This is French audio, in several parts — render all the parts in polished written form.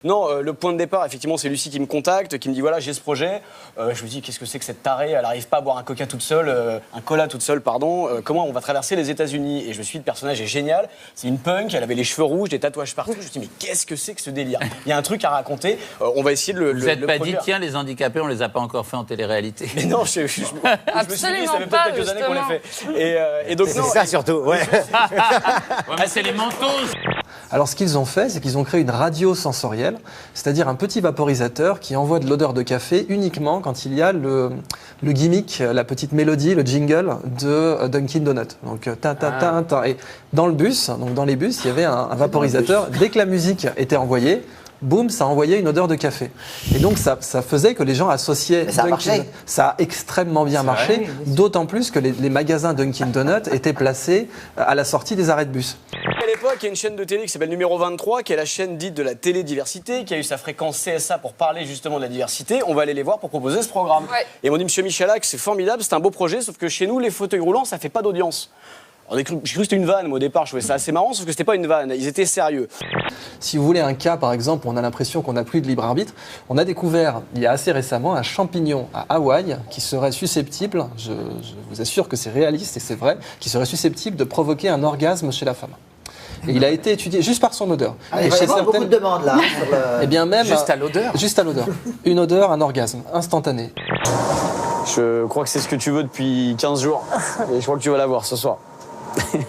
Non, le point de départ, effectivement, c'est Lucie qui me contacte, qui me dit voilà, j'ai ce projet. Je me dis qu'est-ce que c'est que cette tarée? Elle n'arrive pas à boire un coca toute seule, un cola toute seule, pardon. Comment on va traverser les États-Unis? Et je me suis dit, le personnage est génial. C'est une punk, elle avait les cheveux rouges, des tatouages partout. Je me suis dit, mais qu'est-ce que c'est que ce délire? Il y a un truc à raconter. On va essayer de le. Vous n'êtes pas dit, tiens, les handicapés, on les a pas encore fait en télé-réalité. Mais non, je me suis dit, ça fait peut-être quelques années qu'on l'a fait. Et donc, c'est ça surtout, ouais. Mais c'est les mentoses. Alors ce qu'ils ont fait, c'est qu'ils ont créé une radio sensorielle, c'est-à-dire un petit vaporisateur qui envoie de l'odeur de café uniquement quand il y a le gimmick, la petite mélodie, le jingle de Dunkin' Donut. Donc ta ta ta ta. Et dans le bus, donc dans les bus, il y avait un vaporisateur. Dès que la musique était envoyée, boum, ça envoyait une odeur de café. Et donc, ça faisait que les gens associaient Dunkin'. Ça a extrêmement bien marché, d'autant plus que les magasins Dunkin' Donut étaient placés à la sortie des arrêts de bus. À l'époque, il y a une chaîne de télé qui s'appelle Numéro 23, qui est la chaîne dite de la télédiversité, qui a eu sa fréquence CSA pour parler justement de la diversité. On va aller les voir pour proposer ce programme. Ouais. Et ils m'ont dit, Monsieur Michalak, c'est formidable, c'est un beau projet, sauf que chez nous, les fauteuils roulants, ça fait pas d'audience. J'ai cru que c'était une vanne, mais au départ, je trouvais ça assez marrant, sauf que c'était pas une vanne, ils étaient sérieux. Si vous voulez un cas, par exemple, où on a l'impression qu'on n'a plus de libre arbitre, on a découvert, il y a assez récemment, un champignon à Hawaï qui serait susceptible, je vous assure que c'est réaliste et c'est vrai, qui serait susceptible de provoquer un orgasme chez la femme. Et il a été étudié juste par son odeur. Il va y avoir beaucoup de demandes là. Eh bien même, juste à l'odeur. Juste à l'odeur. Une odeur, un orgasme instantané. Je crois que c'est ce que tu veux depuis 15 jours. Et je crois que tu vas l'avoir ce soir. Hi.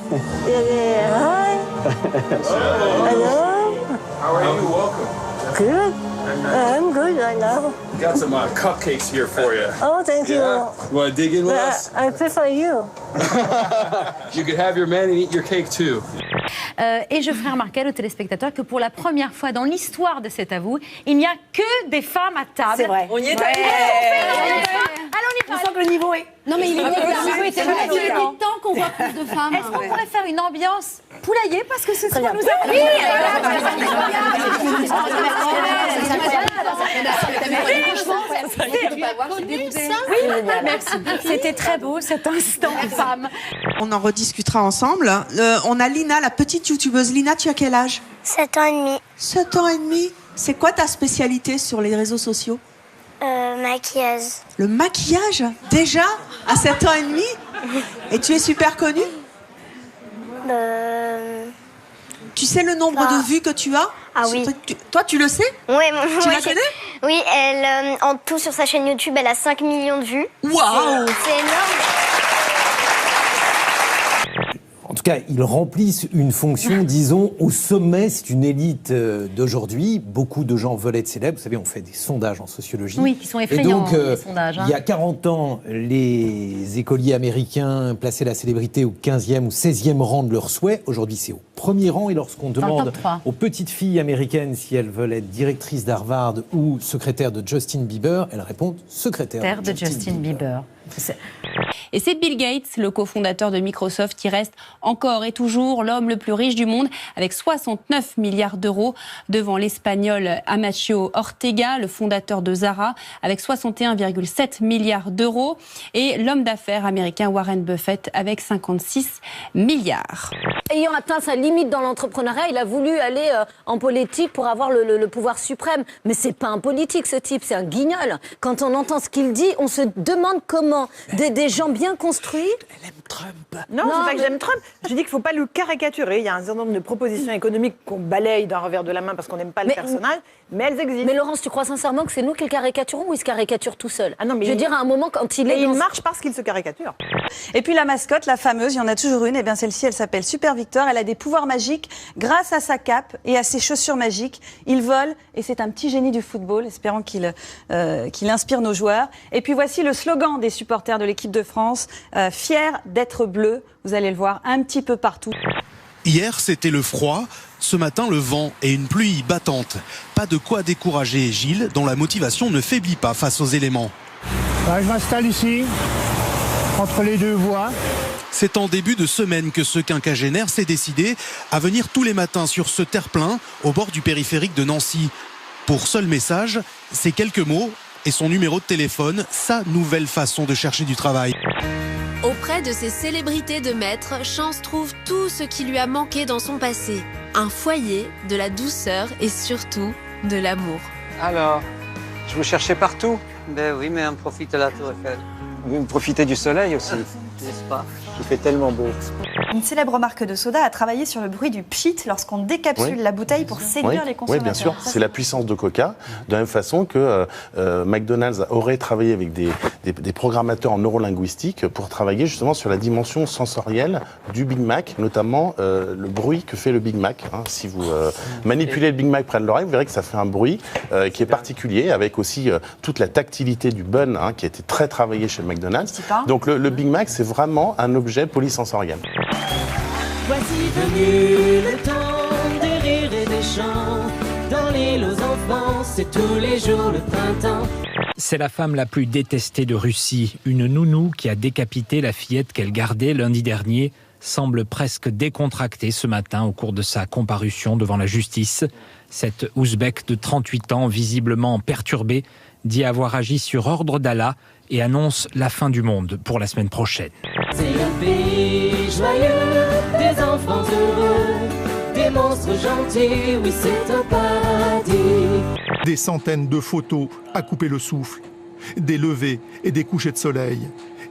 Hello. How are you? Welcome. Good. I'm good right now. Got some cupcakes here for you. Oh, thank you. You want to dig in with us? I prefer you. You could have your man and eat your cake too. Et je ferai remarquer aux téléspectateurs que pour la première fois dans l'histoire de cet avou, il n'y a que des femmes à table. C'est vrai. On y est allé. Allons, on y parle. On sent que le niveau est... Non, mais il est Il temps qu'on voit plus de femmes. Est-ce qu'on pourrait faire une ambiance poulailler parce que c'est ce que nous avons. Oui, merci. C'était très beau cet instant femme. On en rediscutera ensemble. On a Lina, la petite youtubeuse. Lina, tu as quel âge? 7 ans et demi. 7 ans et demi. C'est quoi ta spécialité sur les réseaux sociaux? Maquilleuse. Le maquillage? Déjà? À 7 ans et demi? Et tu es super connue? Tu sais le nombre de vues que tu as? Ah oui. Toi, tu le sais? Oui, tu la connais? Oui, elle, en tout sur sa chaîne YouTube, elle a 5 millions de vues. Waouh! C'est énorme. En tout cas, ils remplissent une fonction, disons, au sommet. C'est une élite d'aujourd'hui. Beaucoup de gens veulent être célèbres. Vous savez, on fait des sondages en sociologie. Oui, qui sont effrayants, et donc, les sondages. Il y a 40 ans, les écoliers américains plaçaient la célébrité au 15e ou 16e rang de leurs souhaits. Aujourd'hui, c'est au premier rang. Et lorsqu'on demande aux petites filles américaines si elles veulent être directrices d'Harvard ou secrétaires de Justin Bieber, elles répondent secrétaire de Justin Bieber. Et c'est Bill Gates, le cofondateur de Microsoft, qui reste encore et toujours l'homme le plus riche du monde, avec 69 milliards d'euros, devant l'Espagnol Amancio Ortega, le fondateur de Zara, avec 61,7 milliards d'euros, et l'homme d'affaires américain Warren Buffett, avec 56 milliards. Ayant atteint sa limite dans l'entrepreneuriat, il a voulu aller en politique pour avoir le pouvoir suprême. Mais c'est pas un politique, ce type, c'est un guignol. Quand on entend ce qu'il dit, on se demande comment des gens bien construits... Elle aime Trump. Non, c'est pas que j'aime Trump. Je dis qu'il ne faut pas le caricaturer. Il y a un certain nombre de propositions économiques qu'on balaye d'un revers de la main parce qu'on n'aime pas le personnage, mais elles existent. Mais Laurence, tu crois sincèrement que c'est nous qui le caricaturons ou il se caricature tout seul? Ah non, mais je veux dire, à un moment, quand il est... il marche parce qu'il se caricature. Et puis la mascotte, la fameuse, il y en a toujours une, et bien celle-ci, elle s'appelle Super Victor. Elle a des pouvoirs magiques grâce à sa cape et à ses chaussures magiques. Il vole et c'est un petit génie du football. Espérons qu'il inspire nos joueurs. Et puis voici le slogan des supporters de l'équipe de France, fier d'être bleu. Vous allez le voir un petit peu partout. Hier, c'était le froid. Ce matin, le vent et une pluie battante. Pas de quoi décourager Gilles, dont la motivation ne faiblit pas face aux éléments. Je m'installe ici, entre les deux voies. C'est en début de semaine que ce quinquagénaire s'est décidé à venir tous les matins sur ce terre-plein au bord du périphérique de Nancy. Pour seul message, ces quelques mots et son numéro de téléphone, sa nouvelle façon de chercher du travail. Auprès de ces célébrités de maître, Chance trouve tout ce qui lui a manqué dans son passé. Un foyer, de la douceur et surtout de l'amour. Alors, je vous cherchais partout. Ben oui, mais on profite de la Tour Eiffel. Vous profitez du soleil aussi. N'est-ce pas? Il fait tellement beau. Une célèbre marque de soda a travaillé sur le bruit du pchit lorsqu'on décapsule la bouteille pour séduire les consommateurs. Oui, bien sûr. C'est la puissance de Coca. De la même façon que McDonald's aurait travaillé avec des programmateurs en neurolinguistique pour travailler justement sur la dimension sensorielle du Big Mac, notamment le bruit que fait le Big Mac. Si vous manipulez le Big Mac près de l'oreille, vous verrez que ça fait un bruit qui est particulier, avec aussi toute la tactilité du bun qui a été très travaillé chez McDonald's. Donc le Big Mac, c'est vraiment un objet polysensoriel. Voici venu le temps des rires et des chants. Dans l'île aux enfants, c'est tous les jours le printemps. C'est la femme la plus détestée de Russie. Une nounou qui a décapité la fillette qu'elle gardait lundi dernier semble presque décontractée ce matin au cours de sa comparution devant la justice. Cette Ouzbek de 38 ans, visiblement perturbée, dit avoir agi sur ordre d'Allah et annonce la fin du monde pour la semaine prochaine. C'est un pays joyeux, des enfants heureux, des monstres gentils, oui c'est un paradis. Des centaines de photos à couper le souffle, des levées et des couchers de soleil,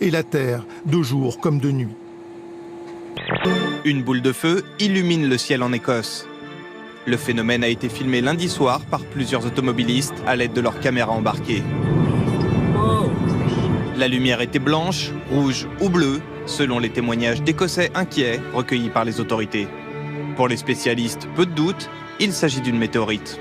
et la terre de jour comme de nuit. Une boule de feu illumine le ciel en Écosse. Le phénomène a été filmé lundi soir par plusieurs automobilistes à l'aide de leurs caméras embarquées. La lumière était blanche, rouge ou bleue, selon les témoignages d'Écossais inquiets recueillis par les autorités. Pour les spécialistes, peu de doute, il s'agit d'une météorite.